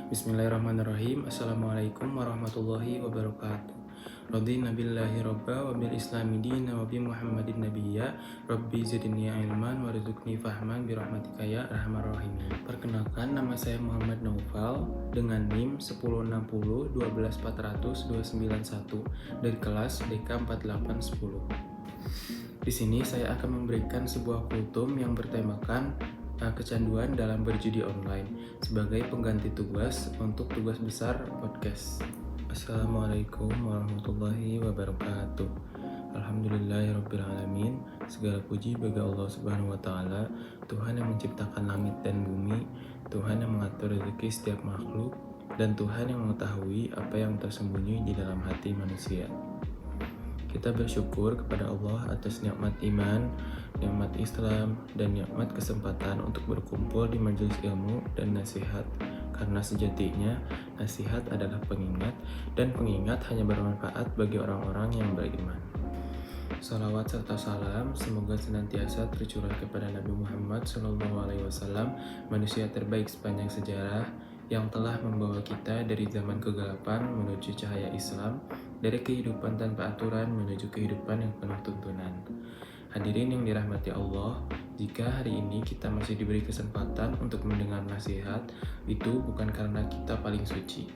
Bismillahirrahmanirrahim. Assalamualaikum warahmatullahi wabarakatuh. Radina billahi robba wa bil islami dina wa bi muhammadin nabiyya. Rabbi zidni ilman warzuqni fahman bi rahmatika ya arhamar rahimin. Perkenalkan, nama saya Muhammad Naufal dengan NIM 1060 12400 291 dari kelas DK 4810. Di sini saya akan memberikan sebuah kultum yang bertemakan kecanduan dalam berjudi online sebagai pengganti tugas untuk tugas besar podcast. Assalamualaikum warahmatullahi wabarakatuh. Alhamdulillahirrabbilalamin. Segala puji bagi Allah subhanahu wa ta'ala, Tuhan yang menciptakan langit dan bumi, Tuhan yang mengatur rezeki setiap makhluk, dan Tuhan yang mengetahui apa yang tersembunyi di dalam hati manusia. Kita bersyukur kepada Allah atas nikmat iman, nikmat Islam, dan nikmat kesempatan untuk berkumpul di majelis ilmu dan nasihat, karena sejatinya nasihat adalah pengingat, dan pengingat hanya bermanfaat bagi orang-orang yang beriman. Salawat serta salam semoga senantiasa tercurah kepada Nabi Muhammad SAW, manusia terbaik sepanjang sejarah, yang telah membawa kita dari zaman kegelapan menuju cahaya Islam, dari kehidupan tanpa aturan menuju kehidupan yang penuh tuntunan. Hadirin yang dirahmati Allah, jika hari ini kita masih diberi kesempatan untuk mendengar nasihat, itu bukan karena kita paling suci,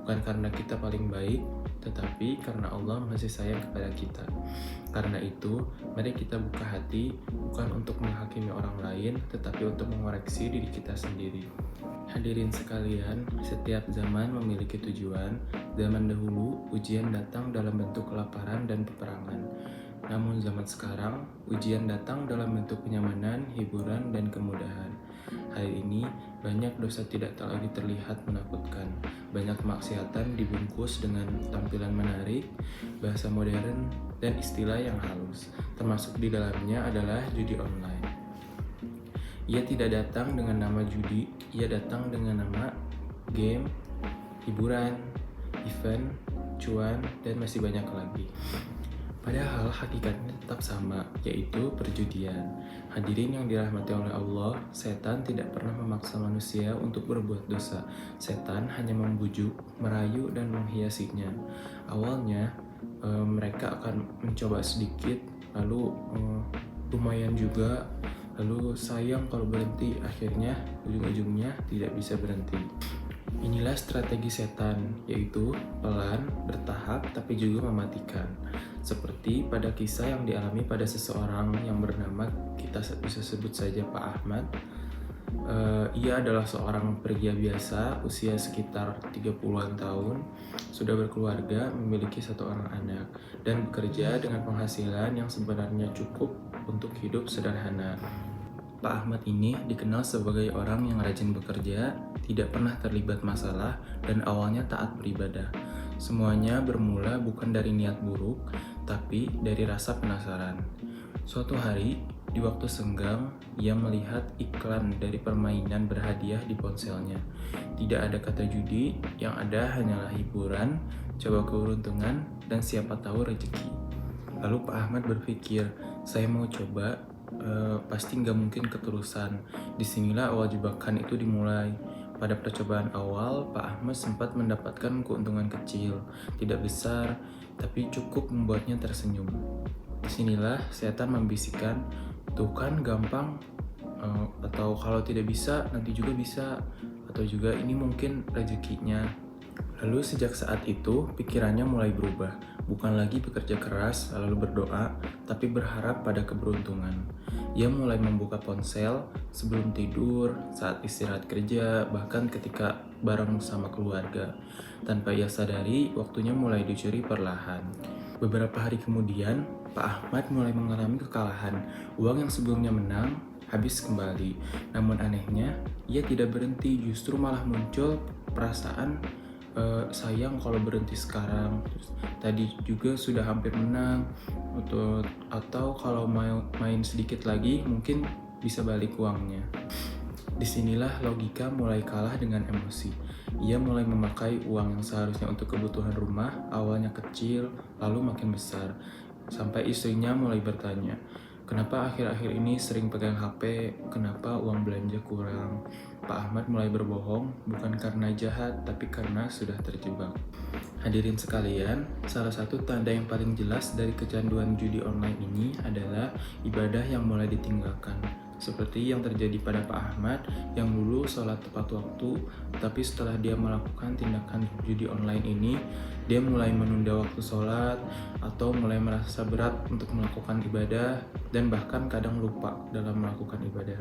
bukan karena kita paling baik, tetapi karena Allah masih sayang kepada kita. Karena itu, mari kita buka hati, bukan untuk menghakimi orang lain, tetapi untuk mengoreksi diri kita sendiri. Hadirin sekalian, setiap zaman memiliki tujuan. Zaman dahulu, ujian datang dalam bentuk kelaparan dan peperangan. Namun zaman sekarang, ujian datang dalam bentuk kenyamanan, hiburan, dan kemudahan. Hari ini, banyak dosa tidak lagi terlihat menakutkan. Banyak kemaksiatan dibungkus dengan tampilan menarik, bahasa modern, dan istilah yang halus. Termasuk di dalamnya adalah judi online. Ia tidak datang dengan nama judi, ia datang dengan nama game, hiburan, event, cuan, dan masih banyak lagi. Padahal hakikatnya tetap sama, yaitu perjudian. Hadirin yang dirahmati oleh Allah, setan tidak pernah memaksa manusia untuk berbuat dosa. Setan hanya membujuk, merayu, dan menghiasinya. Awalnya, mereka akan mencoba sedikit, lalu lumayan juga, lalu sayang kalau berhenti, akhirnya ujung-ujungnya tidak bisa berhenti. Inilah strategi setan, yaitu pelan, bertahap, tapi juga mematikan. Seperti pada kisah yang dialami pada seseorang yang bernama, kita bisa sebut saja Pak Ahmad. Ia adalah seorang pria biasa, usia sekitar 30-an tahun, sudah berkeluarga, memiliki 1 orang anak, dan bekerja dengan penghasilan yang sebenarnya cukup untuk hidup sederhana. Pak Ahmad ini dikenal sebagai orang yang rajin bekerja, tidak pernah terlibat masalah, dan awalnya taat beribadah. Semuanya bermula bukan dari niat buruk, tapi dari rasa penasaran. Suatu hari, di waktu senggang, ia melihat iklan dari permainan berhadiah di ponselnya. Tidak ada kata judi, yang ada hanyalah hiburan, coba keberuntungan, dan siapa tahu rezeki. Lalu Pak Ahmad berpikir, saya mau coba, pasti nggak mungkin keterusan. Disinilah awal jebakan itu dimulai. Pada percobaan awal, Pak Ahmad sempat mendapatkan keuntungan kecil, tidak besar, tapi cukup membuatnya tersenyum. Disinilah setan membisikkan, tuh kan gampang, atau kalau tidak bisa, nanti juga bisa, atau juga ini mungkin rezekinya. Lalu sejak saat itu, pikirannya mulai berubah. Bukan lagi bekerja keras lalu berdoa, tapi berharap pada keberuntungan. Ia mulai membuka ponsel sebelum tidur, saat istirahat kerja, bahkan ketika bareng sama keluarga. Tanpa ia sadari, waktunya mulai dicuri perlahan. Beberapa hari kemudian, Pak Ahmad mulai mengalami kekalahan. Uang yang sebelumnya menang, habis kembali. Namun anehnya, ia tidak berhenti, justru malah muncul perasaan sayang kalau berhenti sekarang. Terus, tadi juga sudah hampir menang, atau kalau main sedikit lagi mungkin bisa balik uangnya. Disinilah logika mulai kalah dengan emosi. Ia mulai memakai uang yang seharusnya untuk kebutuhan rumah, awalnya kecil, lalu makin besar. Sampai istrinya mulai bertanya, Kenapa akhir-akhir ini sering pegang HP? Kenapa uang belanja kurang? Pak Ahmad mulai berbohong, bukan karena jahat, tapi karena sudah terjebak. Hadirin sekalian, salah satu tanda yang paling jelas dari kecanduan judi online ini adalah ibadah yang mulai ditinggalkan. Seperti yang terjadi pada Pak Ahmad yang dulu sholat tepat waktu, tapi setelah dia melakukan tindakan judi online ini, dia mulai menunda waktu sholat atau mulai merasa berat untuk melakukan ibadah dan bahkan kadang lupa dalam melakukan ibadah.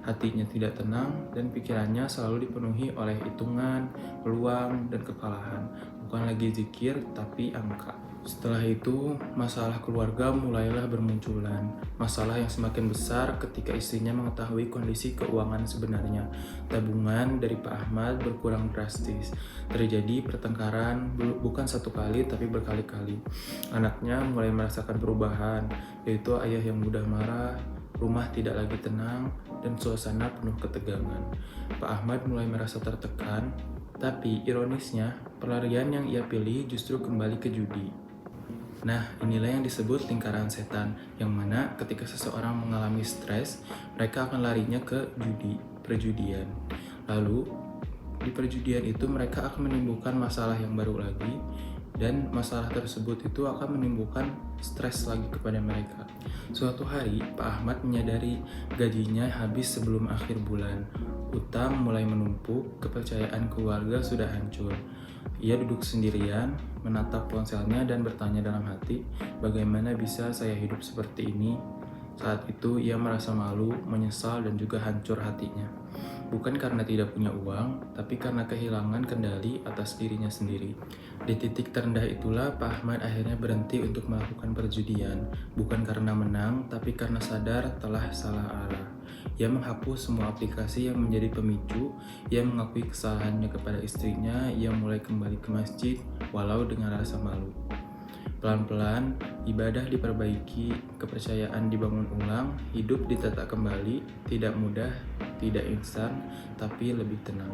Hatinya tidak tenang dan pikirannya selalu dipenuhi oleh hitungan, peluang, dan kekalahan. Bukan lagi zikir, tapi angka. Setelah itu, masalah keluarga mulailah bermunculan. Masalah yang semakin besar ketika istrinya mengetahui kondisi keuangan sebenarnya. Tabungan dari Pak Ahmad berkurang drastis. Terjadi pertengkaran bukan satu kali tapi berkali-kali. Anaknya mulai merasakan perubahan, yaitu ayah yang mudah marah, rumah tidak lagi tenang, dan suasana penuh ketegangan. Pak Ahmad mulai merasa tertekan, tapi ironisnya, pelarian yang ia pilih justru kembali ke judi. Nah, inilah yang disebut lingkaran setan, yang mana ketika seseorang mengalami stres, mereka akan larinya ke perjudian. Lalu, di perjudian itu mereka akan menimbulkan masalah yang baru lagi, dan masalah tersebut itu akan menimbulkan stres lagi kepada mereka. Suatu hari, Pak Ahmad menyadari gajinya habis sebelum akhir bulan. Utang mulai menumpuk, kepercayaan keluarga sudah hancur. Ia duduk sendirian, menatap ponselnya dan bertanya dalam hati, bagaimana bisa saya hidup seperti ini? Saat itu ia merasa malu, menyesal, dan juga hancur hatinya. Bukan karena tidak punya uang, tapi karena kehilangan kendali atas dirinya sendiri. Di titik terendah itulah Pak Ahmad akhirnya berhenti untuk melakukan perjudian. Bukan karena menang, tapi karena sadar telah salah arah. Ia menghapus semua aplikasi yang menjadi pemicu. Ia mengakui kesalahannya kepada istrinya. Ia mulai kembali ke masjid, walau dengan rasa malu. Pelan-pelan, ibadah diperbaiki, kepercayaan dibangun ulang, hidup ditata kembali, tidak mudah, tidak instan, tapi lebih tenang.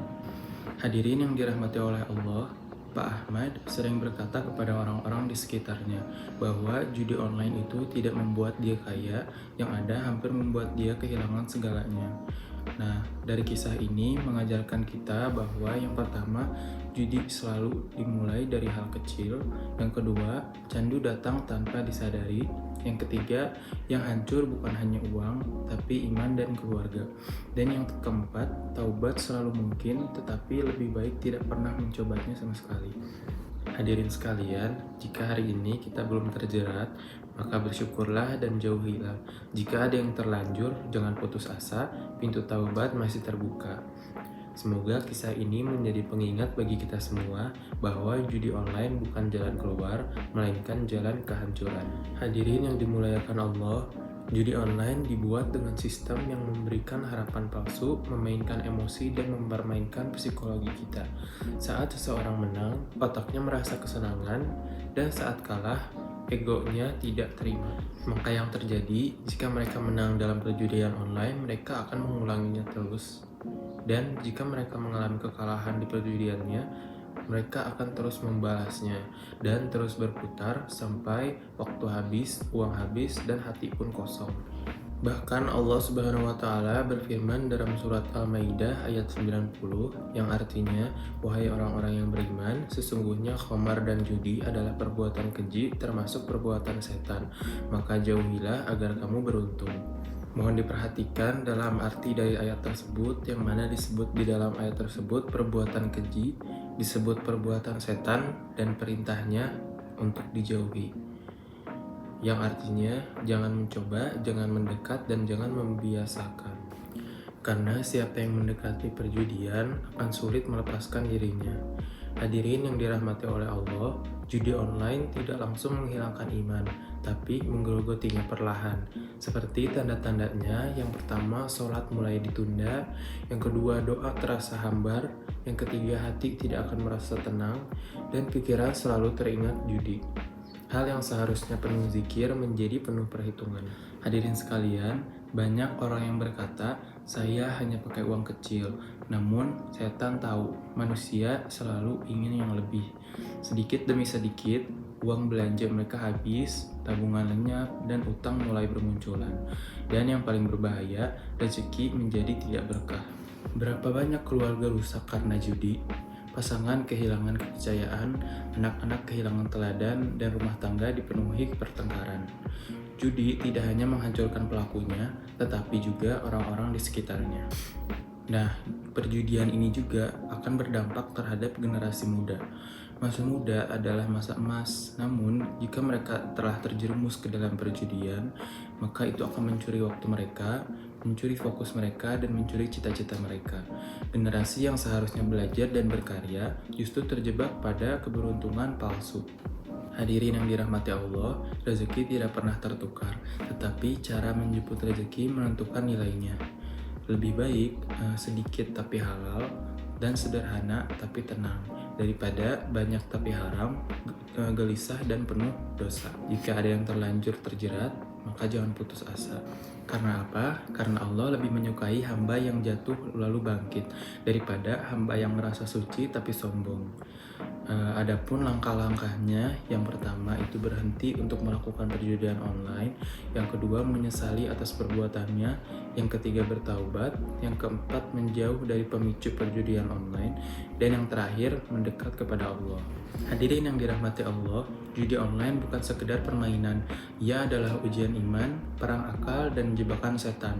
Hadirin yang dirahmati oleh Allah, Pak Ahmad sering berkata kepada orang-orang di sekitarnya bahwa judi online itu tidak membuat dia kaya, yang ada hampir membuat dia kehilangan segalanya. Nah, dari kisah ini mengajarkan kita bahwa yang pertama, judi selalu dimulai dari hal kecil. Yang kedua, candu datang tanpa disadari. Yang ketiga, yang hancur bukan hanya uang, tapi iman dan keluarga. Dan yang keempat, taubat selalu mungkin, tetapi lebih baik tidak pernah mencobanya sama sekali. Hadirin sekalian, jika hari ini kita belum terjerat, maka bersyukurlah dan jauhilah. Jika ada yang terlanjur, jangan putus asa, pintu taubat masih terbuka. Semoga kisah ini menjadi pengingat bagi kita semua bahwa judi online bukan jalan keluar, melainkan jalan kehancuran. Hadirin yang dimuliakan Allah, judi online dibuat dengan sistem yang memberikan harapan palsu, memainkan emosi, dan mempermainkan psikologi kita. Saat seseorang menang, otaknya merasa kesenangan, dan saat kalah, egonya tidak terima. Maka yang terjadi, jika mereka menang dalam perjudian online, mereka akan mengulanginya terus. Dan jika mereka mengalami kekalahan di perjudiannya, mereka akan terus membalasnya dan terus berputar sampai waktu habis, uang habis, dan hati pun kosong. Bahkan Allah Subhanahu wa taala berfirman dalam surat Al-Maidah ayat 90 yang artinya, wahai orang-orang yang beriman, sesungguhnya khamar dan judi adalah perbuatan keji termasuk perbuatan setan, maka jauhilah agar kamu beruntung. Mohon diperhatikan dalam arti dari ayat tersebut, yang mana disebut di dalam ayat tersebut perbuatan keji, disebut perbuatan setan, dan perintahnya untuk dijauhi. Yang artinya, jangan mencoba, jangan mendekat, dan jangan membiasakan. Karena siapa yang mendekati perjudian akan sulit melepaskan dirinya. Hadirin yang dirahmati oleh Allah, judi online tidak langsung menghilangkan iman, tapi menggerogotinya perlahan. Seperti tanda-tandanya, yang pertama sholat mulai ditunda, yang kedua doa terasa hambar, yang ketiga hati tidak akan merasa tenang, dan pikiran selalu teringat judi. Hal yang seharusnya penuh zikir menjadi penuh perhitungan. Hadirin sekalian, banyak orang yang berkata, Saya hanya pakai uang kecil, namun setan tahu manusia selalu ingin yang lebih. Sedikit demi sedikit, uang belanja mereka habis, tabungan lenyap, dan utang mulai bermunculan. Dan yang paling berbahaya, rezeki menjadi tidak berkah. Berapa banyak keluarga rusak karena judi? Pasangan kehilangan kepercayaan, anak-anak kehilangan teladan, dan rumah tangga dipenuhi pertengkaran. Judi tidak hanya menghancurkan pelakunya, tetapi juga orang-orang di sekitarnya. Nah, perjudian ini juga akan berdampak terhadap generasi muda. Masa muda adalah masa emas, namun jika mereka telah terjerumus ke dalam perjudian, maka itu akan mencuri waktu mereka, mencuri fokus mereka, dan mencuri cita-cita mereka. Generasi yang seharusnya belajar dan berkarya justru terjebak pada keberuntungan palsu. Hadirin yang dirahmati Allah, rezeki tidak pernah tertukar, tetapi cara menjemput rezeki menentukan nilainya. Lebih baik sedikit tapi halal dan sederhana tapi tenang daripada banyak tapi haram, gelisah dan penuh dosa. Jika ada yang terlanjur terjerat, maka jangan putus asa. Karena apa? Karena Allah lebih menyukai hamba yang jatuh lalu bangkit daripada hamba yang merasa suci tapi sombong. Adapun langkah-langkahnya, yang pertama itu berhenti untuk melakukan perjudian online, yang kedua menyesali atas perbuatannya, yang ketiga bertaubat, yang keempat menjauh dari pemicu perjudian online, dan yang terakhir mendekat kepada Allah. Hadirin yang dirahmati Allah, judi online bukan sekedar permainan, ia adalah ujian iman, perang akal, dan jebakan setan.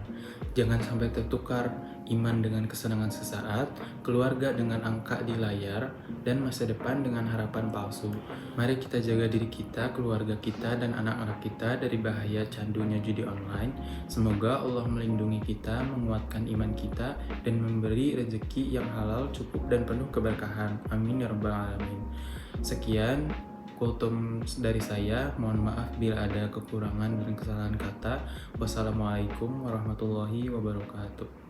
Jangan sampai tertukar iman dengan kesenangan sesaat, keluarga dengan angka di layar, dan masa depan dengan harapan palsu. Mari kita jaga diri kita, keluarga kita, dan anak-anak kita dari bahaya candunya judi online. Semoga Allah melindungi kita, menguatkan iman kita, dan memberi rezeki yang halal, cukup, dan penuh keberkahan. Amin ya rabbal alamin. Sekian kultum dari saya. Mohon maaf bila ada kekurangan dan kesalahan kata. Wassalamualaikum warahmatullahi wabarakatuh.